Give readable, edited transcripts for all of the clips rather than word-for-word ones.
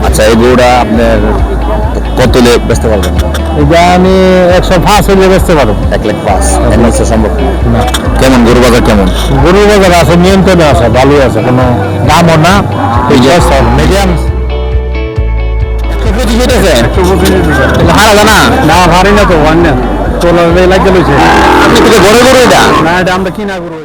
আচ্ছা, এই গরুটা আপনার কত বেচতে পারবেন? এটা আমি 105 হলে বেচতে পারবো। 1,05,000 এর নিচে সম্ভব না। কেমন গরু বাজার কেমন? গরু বাজার আছে, নিয়ন্ত্রণে আছে, ভালোই আছে, কোনো দামও না, মিডিয়াম। হারা না না ভারী না তো, অন্য তোলা লাগিয়ে লইছে। আপনি কিন্তু ঘরে গরু এটা না, এটা আমরা কিনা গরু।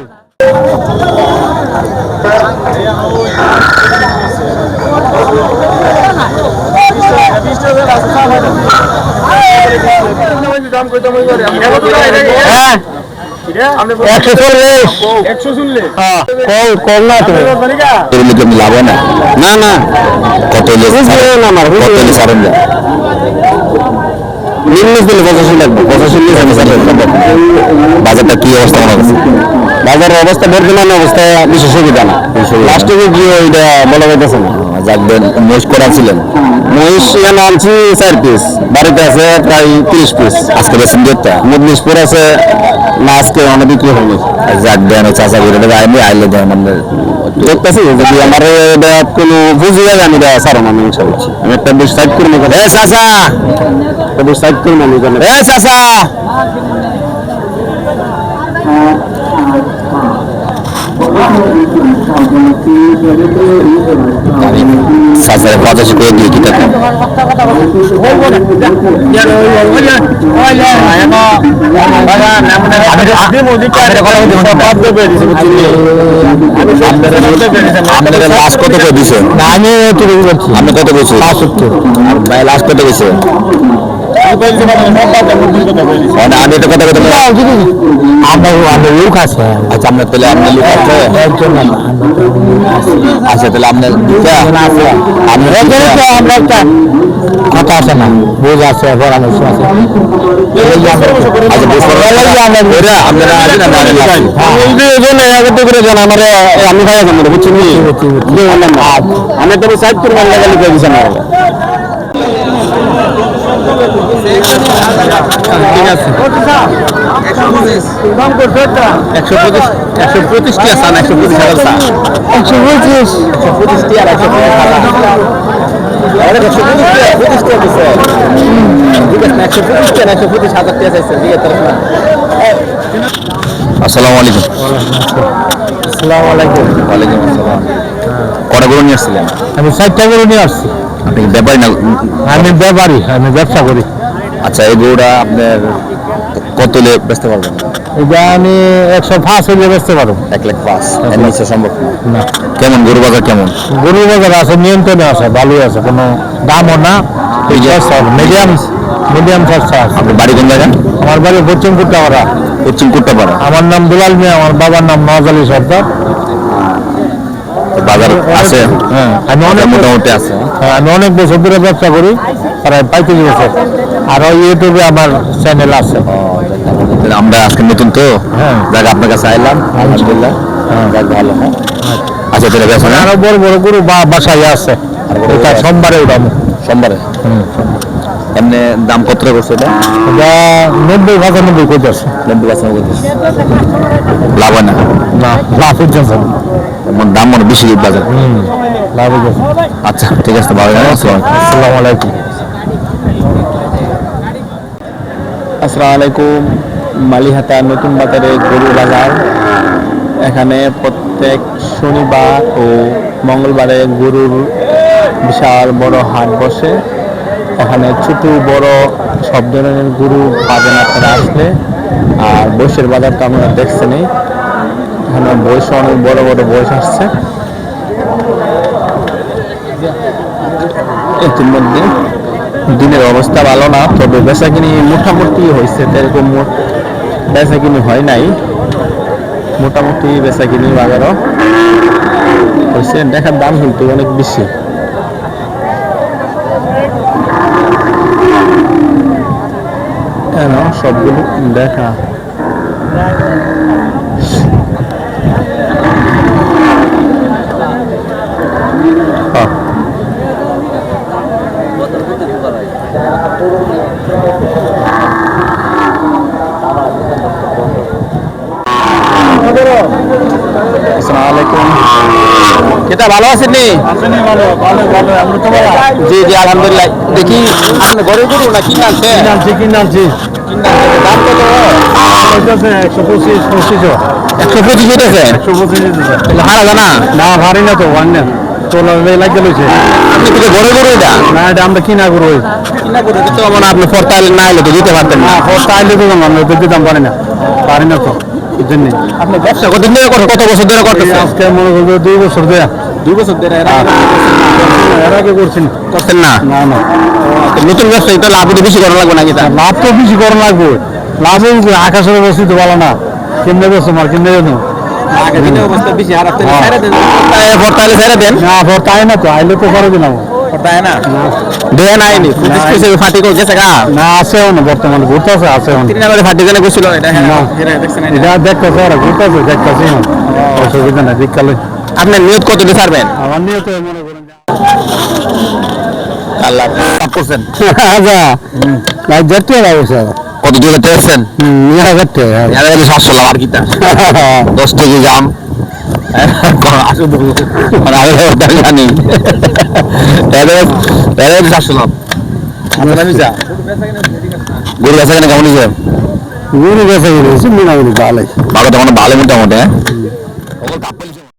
লাভ না না না কত বাজারটা কি অবস্থা মনে হচ্ছে? বাজারের অবস্থা বর্তমান অবস্থায় বিশেষ সুবিধা না, লাস্টে গিয়ে ওইটা বলা যাইতেছে না। যাকবেন মহিষ করা ছিলেন, মহিষ আনছি 4 পিস, বাড়িতে আছে প্রায় 30 পিস। আজকে বেশি দেড়টা মহিষ পরে আছে না, আজকে অনেক বিক্রি হয়নি। যাকবেন চাষা করে আইলে দেন দেখতেছি যদি আমার কোনো বুঝিয়ে আমি সারো আমি আমি একটা বেশ সাইড করে নেব। চাষা সাইড করে নেব, চাষা সাজারে 85 করে দিয়ে কি টাকা লাস্ট কত করে দিছে? আমি আপনি কত বলছি? 75। ভাই লাস্ট কত গেছে? আমি এটা কথা কথা আমরা লোক আছে। আচ্ছা, আপনার তাহলে আপনার লোক আছে একজন। আচ্ছা, তাহলে আপনার আমরা একটা কথা আছে না, বোঝ আছে, পরামর্শ আছে। আমি ভাই বুঝছেন, আমি তো সাইড করে ঠিক আছে। 125 টি আছে, 125,000 125 টি আর 125,000 আসসালামু আলাইকুম। আসসালামু আলাইকুম। ওয়ালাইকুম আসসালাম। কটা গরু নিয়ে আসছিলেন? আমি 4টা গরু নিয়ে আসছি। আপনি ব্যাপারী না? আমি ব্যাপারী, আমি ব্যবসা করি। আচ্ছা, এই গরুটা আপনার কত বেচতে পারবেন? এটা আমি 105 হলে বেচতে পারবো। 1,05,000 এর নিচে সম্ভব না। কেমন গরু বাজার কেমন? গরু বাজার আছে, নিয়ন্ত্রণে আছে, ভালোই আছে, কোনো দামও না, মিডিয়াম মিডিয়াম খরচা আছে। আপনার বাড়ি কোন জায়গা? আমার বাড়ি পশ্চিম কুট্টাপাড়া। পশ্চিম কুট্টাপাড়া। আমার নাম দুলাল মিয়া, আমার বাবার নাম নওয়াজ আলী সর্দার। বাজার আছে? হ্যাঁ, আমি অনেক মোটামুটি আছে। হ্যাঁ, আমি অনেক বছর ধরে ব্যবসা করি, প্রায় 35 বছর। আর ওই ইউটিউবে আমার চ্যানেল আছে। আমরা আজকে নতুন তো, হ্যাঁ, যাক আপনার কাছে আইলাম, আলহামদুলিল্লাহ। যাক ভালো। হ্যাঁ, আচ্ছা, তাহলে বেশ আরো বড় বড় গরু বাসায় আছে, এটা সোমবারে উঠাবো। সোমবারে? এমনি দাম কত করছে এটা? এটা 90-95 করতেছে। 90-95 করতেছে। লাভ হয় না? না, লাভ হচ্ছে দাম মনে বেশি বাজার। লাভ হচ্ছে। আচ্ছা, ঠিক আছে, ভালো। আসসালামু আলাইকুম। আসসালামু আলাইকুম। মালিহাতা নতুন বাজারে গরু বাজার। এখানে প্রত্যেক শনিবার ও মঙ্গলবারে গরুর বিশাল বড় হাট বসে। এখানে ছোট বড় সব ধরনের গরু পাবেন আপনারা আসলে। আর বৈশের বাজার তো আপনারা দেখছেনই, এখানে বয়স অনেক বড় বড় বয়স আসছে। ইতিমধ্যে দিনের অবস্থা ভালো না, তবে বেচাকিনি মোটামুটি হয়েছে, এরকম বেচাকিনি হয় নাই, মোটামুটি বেচাকিনি বাজারও হয়েছে। দেখার দাম কিন্তু অনেক বেশি। সবগুলো দেখা আসসালামু আলাইকুম। এটা ভালো আছেন নি? জি জি আলহামদুলিল্লাহ। দেখি আপনি ঘরে গরু না কিনে আনছেন? কিনে আনছি দাম কত? 125 125 উঠেছে। হারা জানা না ভারী না তো ওয়ান না তোলা লাগে লইছে আপনি কিন্তু ঘরে গরু এটা না এটা আমরা কিনা করবো কিনা গরু দিতে হবে না, আপনি ফরতাল না এলে তো দিতে পারতেন না। চাইলে তো আমরা দিতাম পারি না তো এই জন্যে আপনি ব্যবসা কতদিন ধরে করেন? কত বছর ধরে করতেছেন? আজকে মনে করবো 2 বছর দেয়া 2 বছর ধরে। এর আগে করছি না করতেন না? না না তো নতুন ব্যবসা এটা লাভ একটু বেশি করা লাগবে নাকি? তা লাভ তো বেশি করা লাগবে লাভ আকাশের বসি তো ভালো না কেমনে বেছো মার কেমনে যেন আগে দিনে অবস্থা বেশি হারাতে ছেড়ে দেন। ফরতালে ছেড়ে দেন। না ভোর তাই না তো আইলে তো করে দিলাম ফরতায় না দেন আইনি পুলিশ কেসে ফাটি কো গেছে গা না আছেও না বর্তমানে ঘুরতে আছে না 3 নম্বরে ফাটি জানে গেছিল এটা। হ্যাঁ না। দেখছেন এটা দেখতেছে ওরা ঘুরতে দেখতেছি না অসুবিধা নাই বিকালে আপনার নিয়ত কত দিয়ে ছাড়বেন? আমার নিয়ে তো মনে করেন আল্লাহ সাপ করছেন। আচ্ছা ভাই যেতে লাগছে কত দিয়ে টেনশন? 1000 টাকা এর 700 লাভ আর কিটা 10 কেজি জাম আসো তো মানে আমি ওটা জানি এর 700 লাভ আপনারা মিজা গরু বেচা কেন কেমন হয়েছে? গরু বেচা গেছে ভালো ভালো তো মানে ভালো মোটামুটি। হ্যাঁ